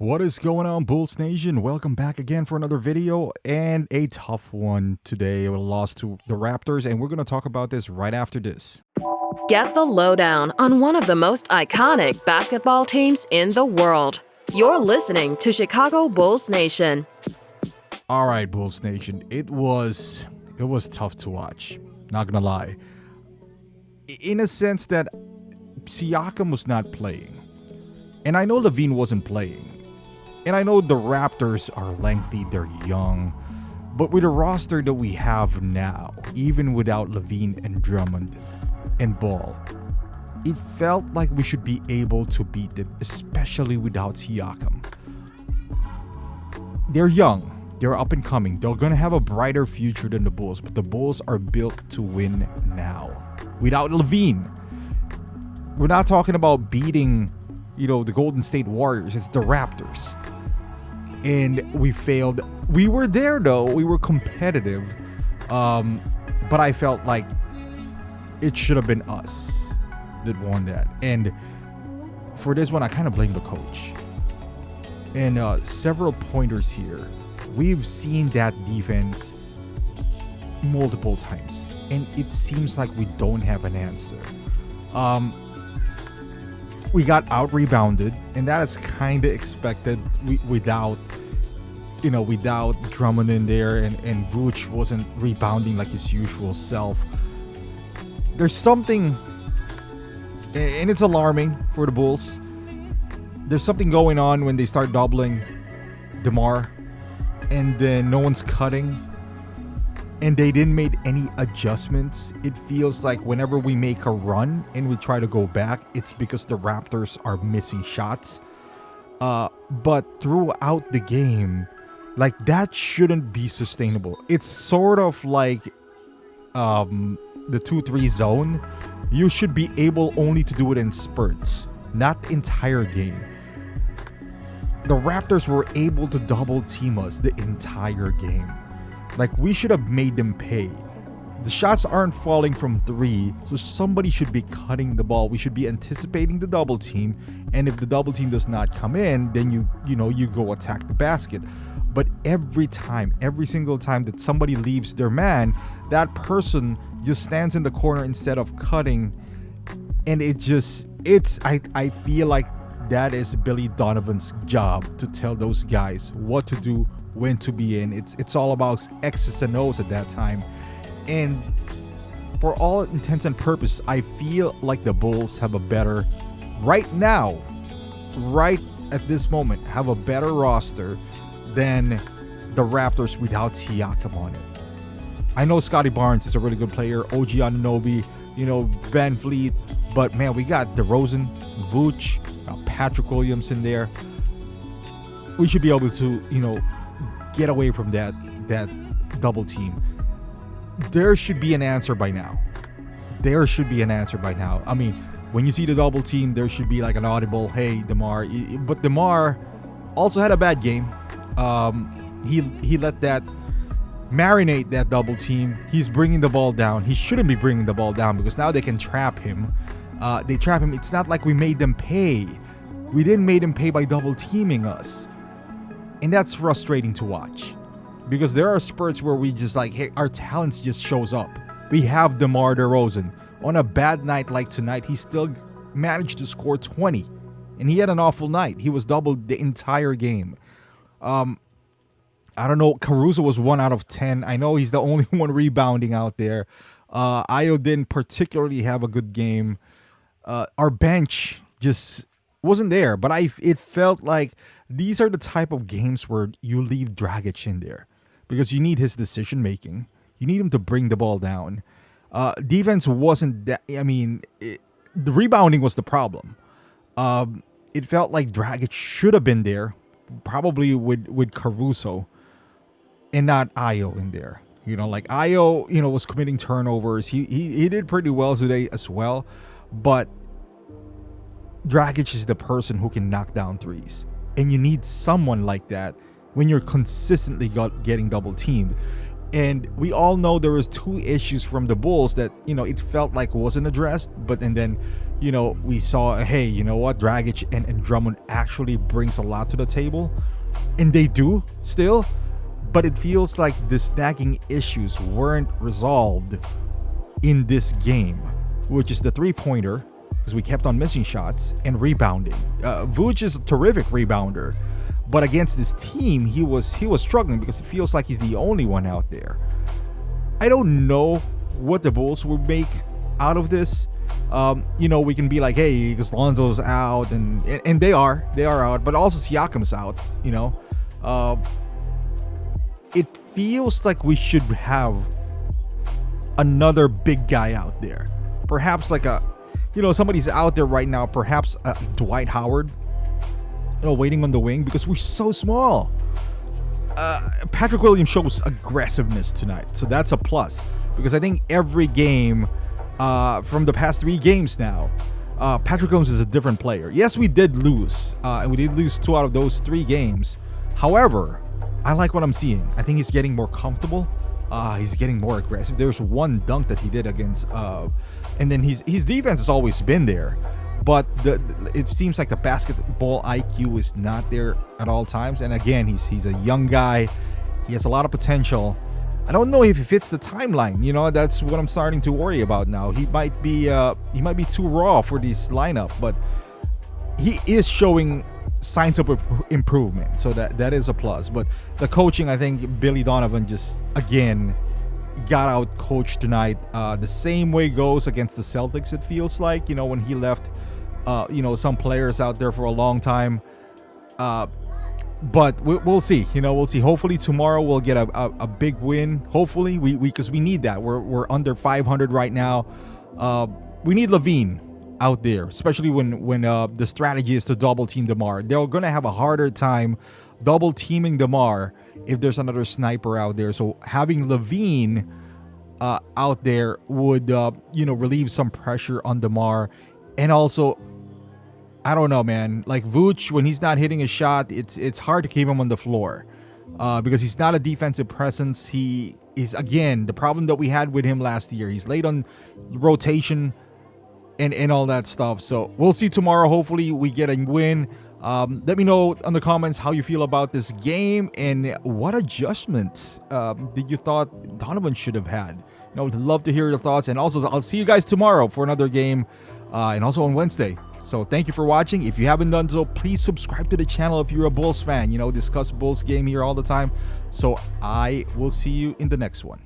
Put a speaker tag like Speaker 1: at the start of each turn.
Speaker 1: What is going on, Bulls Nation? Welcome back again for another video and a tough one today. We lost to the Raptors, and we're going to talk about this right after this.
Speaker 2: Get the lowdown on one of the most iconic basketball teams in the world. You're listening to Chicago Bulls Nation.
Speaker 1: All right, Bulls Nation. It was tough to watch. Not gonna lie. In a sense that Siakam was not playing, and I know LaVine wasn't playing. And I know the Raptors are lengthy, they're young, but with the roster that we have now, even without LaVine and Drummond and Ball, it felt like we should be able to beat them, especially without Siakam. They're young, they're up and coming, they're going to have a brighter future than the Bulls, but the Bulls are built to win now. Without LaVine, we're not talking about beating, the Golden State Warriors, it's the Raptors. And we failed. We were there though. We were competitive. But I felt like it should have been us that won that. And for this one, I kind of blame the coach. And several pointers here. We've seen that defense multiple times. And it seems like we don't have an answer. We got out-rebounded, and that is kind of expected without Drummond in there, and Vooch wasn't rebounding like his usual self. There's something, and it's alarming for the Bulls. There's something going on when they start doubling DeMar, and then no one's cutting, and they didn't make any adjustments. It feels like whenever we make a run and we try to go back, it's because the Raptors are missing shots. But throughout the game, like, that shouldn't be sustainable. It's sort of like the 2-3 zone. You should be able only to do it in spurts, not the entire game. The Raptors were able to double team us the entire game. Like, we should have made them pay. The shots aren't falling from 3, so somebody should be cutting the ball. We should be anticipating the double team, and if the double team does not come in, then you go attack the basket. But every single time that somebody leaves their man, that person just stands in the corner instead of cutting, and I feel like that is Billy Donovan's job, to tell those guys what to do, when to be in. It's all about X's and O's at that time. And for all intents and purposes, I feel like the Bulls have a better, right at this moment, have a better roster than the Raptors without Siakam on it. I know Scotty Barnes is a really good player, OG Anunoby, Van Vliet, but man, we got DeRozan, Vooch, Patrick Williams in there. We should be able to, get away from that double team. There should be an answer by now. I mean, when you see the double team, there should be like an audible, hey, DeMar. But DeMar also had a bad game. He let that marinate, that double team. He's bringing the ball down. He shouldn't be bringing the ball down, because now they can trap him. They trap him. It's not like we made them pay. We didn't make them pay by double teaming us. And that's frustrating to watch, because there are spurts where we just like, hey, our talents just shows up. We have DeMar DeRozan. On a bad night like tonight, he still managed to score 20. And he had an awful night. He was doubled the entire game. I don't know. Caruso was 1 out of 10. I know he's the only one rebounding out there. Ayo didn't particularly have a good game. Our bench just wasn't there. But it felt like these are the type of games where you leave Dragic in there, because you need his decision making. You need him to bring the ball down. Defense wasn't that. I mean, the rebounding was the problem. It felt like Dragic should have been there, probably with Caruso, and not Ayo in there. Like Ayo, was committing turnovers. He did pretty well today as well, but Dragic is the person who can knock down threes. And you need someone like that when you're consistently getting double teamed. And we all know there was 2 issues from the Bulls that, it felt like wasn't addressed. And then we saw, hey, you know what, Dragic and Drummond actually brings a lot to the table, and they do still, but it feels like the snagging issues weren't resolved in this game, which is the three-pointer, because we kept on missing shots, and rebounding. Vooch is a terrific rebounder, but against this team, he was struggling because it feels like he's the only one out there. I don't know what the Bulls would make out of this. We can be like, hey, because Lonzo's out, and they are out, but also Siakam's out. It feels like we should have another big guy out there. Perhaps like somebody's out there right now. Perhaps Dwight Howard, waiting on the wing because we're so small. Patrick Williams shows aggressiveness tonight, so that's a plus, because I think every game from the past 3 games now, Patrick Williams is a different player. Yes, we did lose, and we did lose 2 out of those 3 games. However, I like what I'm seeing. I think he's getting more comfortable. He's getting more aggressive. There's one dunk that he did against, and then his defense has always been there, but it seems like the basketball IQ is not there at all times. And again, he's a young guy. He has a lot of potential. I don't know if he fits the timeline. That's what I'm starting to worry about now. He might be too raw for this lineup, but he is showing signs of improvement, so that is a plus. But the coaching, I think Billy Donovan just again got out coached tonight. The same way goes against the Celtics, it feels like, when he left some players out there for a long time. But we'll see. We'll see. Hopefully tomorrow we'll get a big win. Hopefully because we need that. We're under 500 right now. We need LaVine out there, especially when the strategy is to double team DeMar. They're gonna have a harder time double teaming DeMar if there's another sniper out there. So having LaVine out there would relieve some pressure on DeMar. And also, I don't know, man. Like Vooch, when he's not hitting a shot, it's hard to keep him on the floor because he's not a defensive presence. He is, again, the problem that we had with him last year. He's late on rotation and all that stuff. So we'll see tomorrow. Hopefully we get a win. Let me know in the comments how you feel about this game and what adjustments did you thought Donovan should have had. I'd love to hear your thoughts. And also, I'll see you guys tomorrow for another game and also on Wednesday. So thank you for watching. If you haven't done so, please subscribe to the channel if you're a Bulls fan. Discuss Bulls game here all the time. So I will see you in the next one.